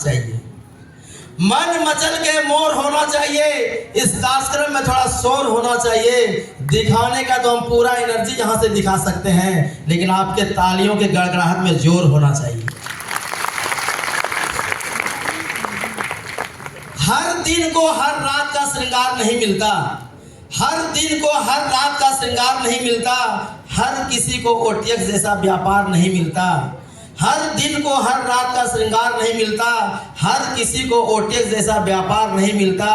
चाहिए, मन मचल के मोर होना चाहिए। इस कार्यक्रम में थोड़ा शोर होना चाहिए। दिखाने का तो हम पूरा एनर्जी यहाँ से दिखा सकते हैं, लेकिन आपके तालियों के गड़गड़ाहट में जोर होना चाहिए। हर दिन को हर रात का श्रृंगार नहीं मिलता, हर दिन को हर रात का श्रृंगार नहीं मिलता, हर किसी को ओटीएक्स जैसा व्यापार नहीं मिलता। हर दिन को हर रात का श्रृंगार नहीं मिलता, हर किसी को ओटीएक्स जैसा व्यापार नहीं मिलता।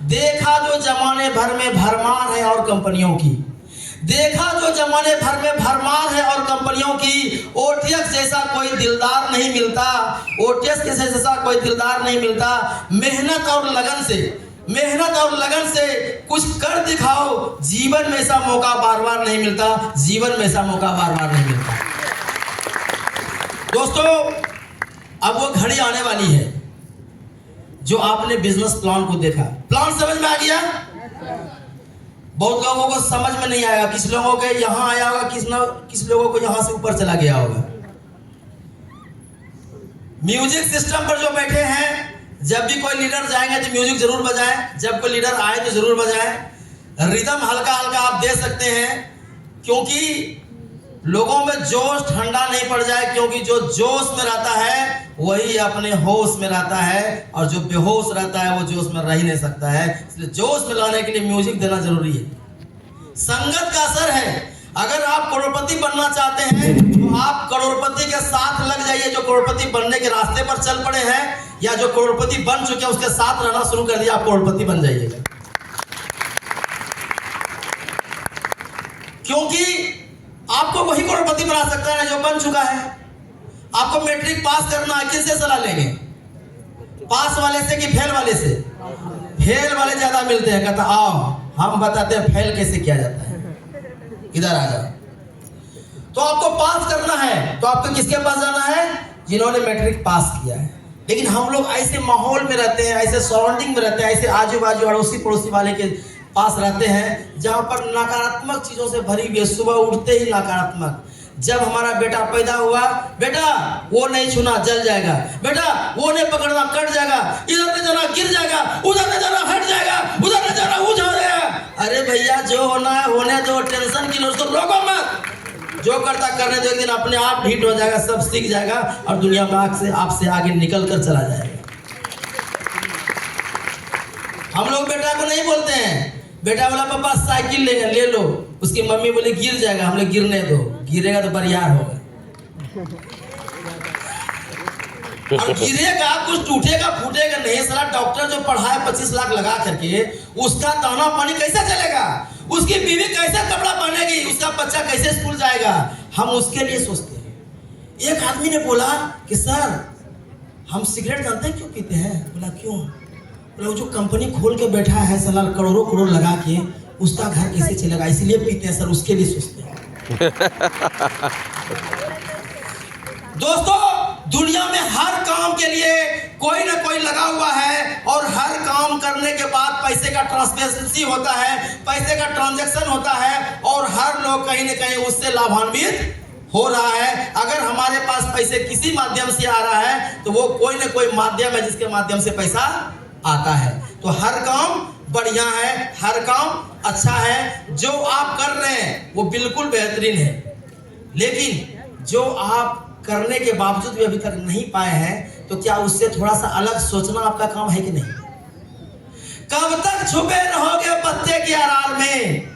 देखा जो जमाने भर में भरमार है और कंपनियों की, देखा जो जमाने भर में भरमार है और कंपनियों की, ओटीएक्स जैसा कोई दिलदार नहीं मिलता, ओटीएक्स जैसा कोई दिलदार नहीं मिलता। मेहनत और लगन से, मेहनत और लगन से कुछ कर दिखाओ, जीवन में ऐसा मौका बार बार नहीं मिलता, जीवन में ऐसा मौका बार बार नहीं मिलता। दोस्तों, अब वो घड़ी आने वाली है जो आपने बिजनेस प्लान को देखा। प्लान समझ में आ गया? बहुत लोगों को समझ में नहीं आएगा, किस लोगों के यहां आया होगा, किस लोगों को यहां से ऊपर चला गया होगा। म्यूजिक सिस्टम पर जो बैठे हैं, जब भी कोई लीडर जाएंगे तो म्यूजिक जरूर बजाएं, जब कोई लीडर आए तो जरूर बजाएं। रिदम हल्का हल्का आप दे सकते हैं, क्योंकि लोगों में जोश ठंडा नहीं पड़ जाए, क्योंकि जो जोश में रहता है वही अपने होश में रहता है, और जो बेहोश रहता है वो जोश में रह ही नहीं सकता है। इसलिए जोश में लाने के लिए म्यूजिक देना जरूरी है। संगत का असर है। अगर आप करोड़पति बनना चाहते हैं तो आप करोड़पति के साथ लग जाइए जो करोड़पति बनने के रास्ते पर चल पड़े हैं, या जो करोड़पति बन चुके हैं उसके साथ रहना शुरू कर दिया, आप करोड़पति बन जाइएगा। क्योंकि आपको वही करोड़पति बना सकता है जो बन चुका है। आपको मैट्रिक पास करना है, किससे सलाह लेंगे? पास वाले से कि फेल वाले से? फेल वाले ज्यादा मिलते हैं। कहता आओ हम बताते हैं फेल कैसे किया जाता है, इधर आ जाओ। तो आपको पास करना है तो आपको किसके पास जाना है? जिन्होंने मैट्रिक पास किया है। लेकिन हम लोग ऐसे माहौल में रहते हैं, ऐसे सराउंडिंग में रहते हैं, ऐसे आजू बाजू अड़ोसी पड़ोसी वाले के पास रहते हैं जहां पर नकारात्मक चीजों से भरी हुई है। सुबह उठते ही नकारात्मक, जब हमारा बेटा पैदा हुआ, बेटा वो नहीं छूना जल जाएगा, बेटा वो नहीं पकड़ना कट जाएगा, इधर नहीं जाना गिर जाएगा, उधर नहीं जाना हट जाएगा, उधर नहीं जाना उठ जाएगा। अरे भैया जो होना है होने दो, टेंशन की उसको रोको मत। जो करता करने दो, एक दिन अपने आप हिट हो जाएगा, सब सीख जाएगा और दुनिया में आपसे आगे निकल कर चला जाएगा। हम लोग बेटा को नहीं बोलते हैं, बेटा बोला पापा साइकिल लेंगे, ले लो। उसकी मम्मी बोली गिर जाएगा, हम लोग गिरने दो, गिरेगा तो बरियार होगा। अब गिरेगा कुछ टूटेगा फूटेगा नहीं। साला डॉक्टर जो पढ़ा है 25 लाख लगा करके, उसका दाना पानी कैसे चलेगा? उसकी बीवी कैसे कपड़ा पहनेगी? उसका बच्चा कैसे स्कूल जाएगा? हम उसके लिए सोचते हैं। एक आदमी ने बोला कि सर हम सिगरेट जानते हैं क्यों पीते हैं? बोला क्यों? बोला जो कंपनी खोल के बैठा है साला करोड़ों करोड़ लगा के, उसका घर कैसे चलेगा, इसलिए पीते हैं सर, उसके लिए सोचते हैं। दोस्तों, दुनिया में हर काम के लिए कोई ना कोई लगा हुआ है, और हर काम करने के बाद पैसे का ट्रांसपेरेंसी होता है, पैसे का ट्रांजैक्शन होता है, और हर लोग कहीं ना कहीं उससे लाभान्वित हो रहा है। अगर हमारे पास पैसे किसी माध्यम से आ रहा है तो वो कोई ना कोई माध्यम है जिसके माध्यम से पैसा आता है। तो हर काम बढ़िया है, हर काम अच्छा है। जो आप कर रहे हैं वो बिल्कुल बेहतरीन है, लेकिन जो आप करने के बावजूद भी अभी तक नहीं पाए हैं, तो क्या उससे थोड़ा सा अलग सोचना आपका काम है कि नहीं? कब तक छुपे रहोगे पत्ते की आरार में?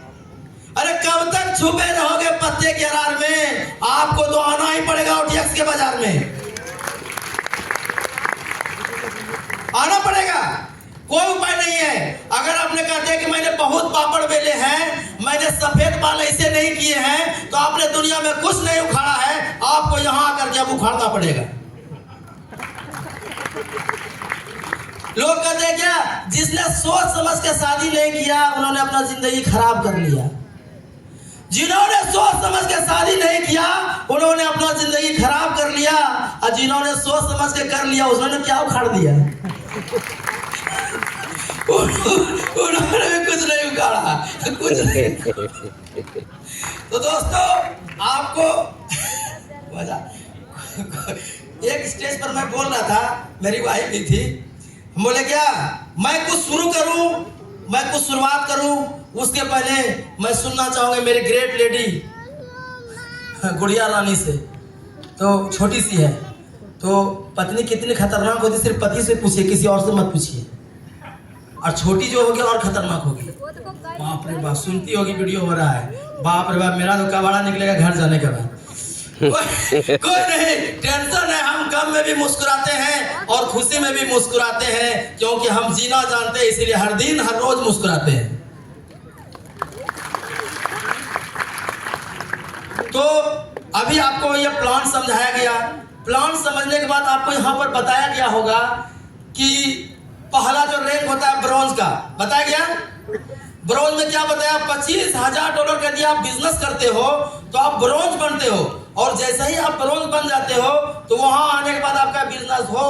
अरे कब तक छुपे रहोगे पत्ते की आरार में? आपको तो आना ही पड़ेगा ओटीएक्स के बाजार में, आना पड़ेगा, कोई उपाय नहीं है। अगर आपने कहा था कि मैंने बहुत पापड़ बेले हैं, मैंने सफेद बाल ऐसे नहीं किए हैं, तो आपने दुनिया में कुछ नहीं उखाड़ा है, आपको यहां आकर के अब उखाड़ना पड़ेगा। लोग कहते हैं क्या, जिसने सोच समझ के शादी नहीं किया उन्होंने अपना जिंदगी खराब कर लिया। जिन्होंने सोच समझ के शादी नहीं किया उन्होंने अपना जिंदगी खराब कर लिया, और जिन्होंने सोच समझ के कर लिया उन्होंने क्या उखाड़ दिया? उन्होंने कुछ नहीं उखाड़ा, कुछ नहीं। तो दोस्तों, आपको एक स्टेज पर मैं बोल रहा था, मेरी वाइफ भी थी, बोले क्या मैं कुछ शुरू करूं, मैं कुछ शुरुआत करूं, उसके पहले मैं सुनना चाहूंगा मेरी ग्रेट लेडी गुड़िया रानी से। तो छोटी सी है, तो पत्नी कितनी खतरनाक होती सिर्फ पति से पूछिए, किसी और से मत पूछिए। और छोटी जो होगी और खतरनाक होगी। बाप रे बाप, सुनती होगी वीडियो हो रहा है, बाप रे बाप, मेरा तो कबाड़ा निकलेगा घर जाने के बाद। कोई नहीं, टेंशन है, हम गम में भी मुस्कुराते हैं और खुशी में भी मुस्कुराते हैं, क्योंकि हम जीना जानते हैं, इसीलिए हर दिन हर रोज मुस्कुराते हैं। तो अभी आपको यह प्लान समझाया गया। प्लान समझने के बाद आपको यहाँ पर बताया गया होगा कि पहला जो रैंक होता है ब्रॉन्ज का, बताया गया। ब्रॉन्ज में क्या बताया, $25,000 का यदि आप बिजनेस करते हो तो आप ब्रॉन्ज बनते हो, और जैसे ही आप ब्रॉन्ज बन जाते हो तो वहां आने के बाद आपका बिजनेस हो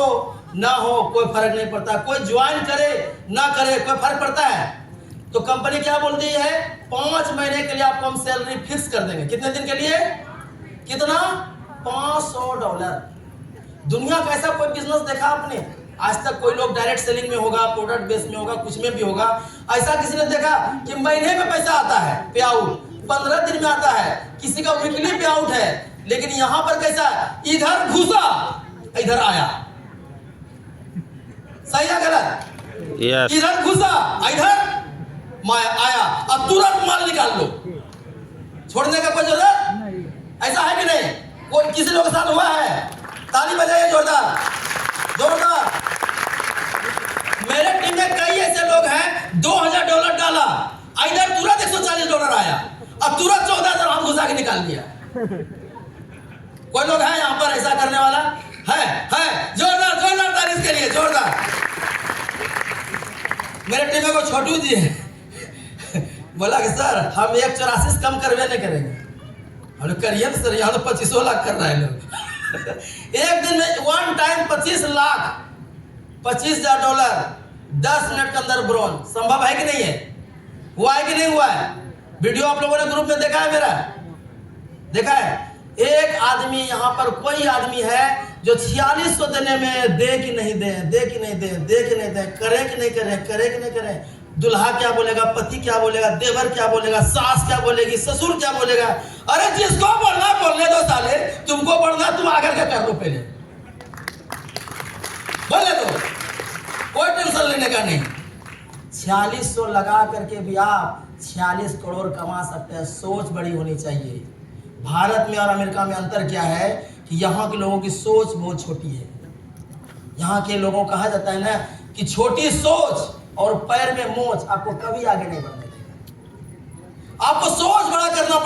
ना हो कोई फर्क नहीं पड़ता, कोई ज्वाइन करे ना करे कोई फर्क पड़ता है। तो कंपनी क्या बोलती है, 5 महीने के लिए आपको हम सैलरी फिक्स कर देंगे। कितने दिन के लिए, कितना, $500। दुनिया का ऐसा कोई बिजनेस देखा आपने आज तक? कोई लोग डायरेक्ट सेलिंग में होगा, प्रोडक्ट बेस में होगा, कुछ में भी होगा, ऐसा किसी ने देखा कि महीने में पैसा आता है पे आउट, 15 दिन में आता है, किसी का वीकली पे आउट है। लेकिन यहां पर कैसा है, इधर घुसा इधर आया, सही है गलत? yes. इधर घुसा इधर आया, अब तुरंत माल निकाल लो, छोड़ने का कोई जरूरत, ऐसा है कि नहीं? कोई किसी लोग के साथ हुआ है? ताली बजाइए जोरदार जोरदार। मेरे टीम में कई ऐसे लोग हैं, $2,000 डाला, इधर तुरंत $140 आया, अब तुरंत 14,000 हम घुसा के निकाल दिया। कोई लोग है यहाँ पर ऐसा करने वाला? है जोरदार जोरदार ताली इसके लिए, जोरदार। मेरे टीम में कोई छोटू जी है, बोला कि सर हम 184 कम करवे नहीं करेंगे। हम लोग करिए सर, यहाँ तो 25 लाख कर रहे हैं लोग। एक दिन में वन टाइम 25 लाख, $25,000 10 मिनट के अंदर ब्रॉन्ज, संभव है कि नहीं है? हुआ है कि नहीं हुआ है? वीडियो आप लोगों ने ग्रुप में देखा है, मेरा देखा है? एक आदमी यहाँ पर कोई आदमी है जो 4600 देने में दे कि नहीं दे, दे कि नहीं दे, दे कि नहीं दे, करे कि नहीं करे, करे कि नहीं करे, दुल्हा क्या बोलेगा, पति क्या बोलेगा, देवर क्या बोलेगा, सास क्या बोलेगी, ससुर क्या बोलेगा। अरे जिसको बोलना बोलने दो साले, तुमको बोलना तुम आकर के कर लो, पहले बोले दो, कोई टेंशन लेने का नहीं। 4600 लगा करके भी आप 46 करोड़ कमा सकते हैं। सोच बड़ी होनी चाहिए। भारत में और अमेरिका में अंतर क्या है कि यहाँ के लोगों की सोच बहुत छोटी है। यहाँ के लोगों को कहा जाता है ना कि छोटी सोच और पैर में मोच आपको कभी आगे नहीं बढ़ने देगा। आपको सोच बड़ा करना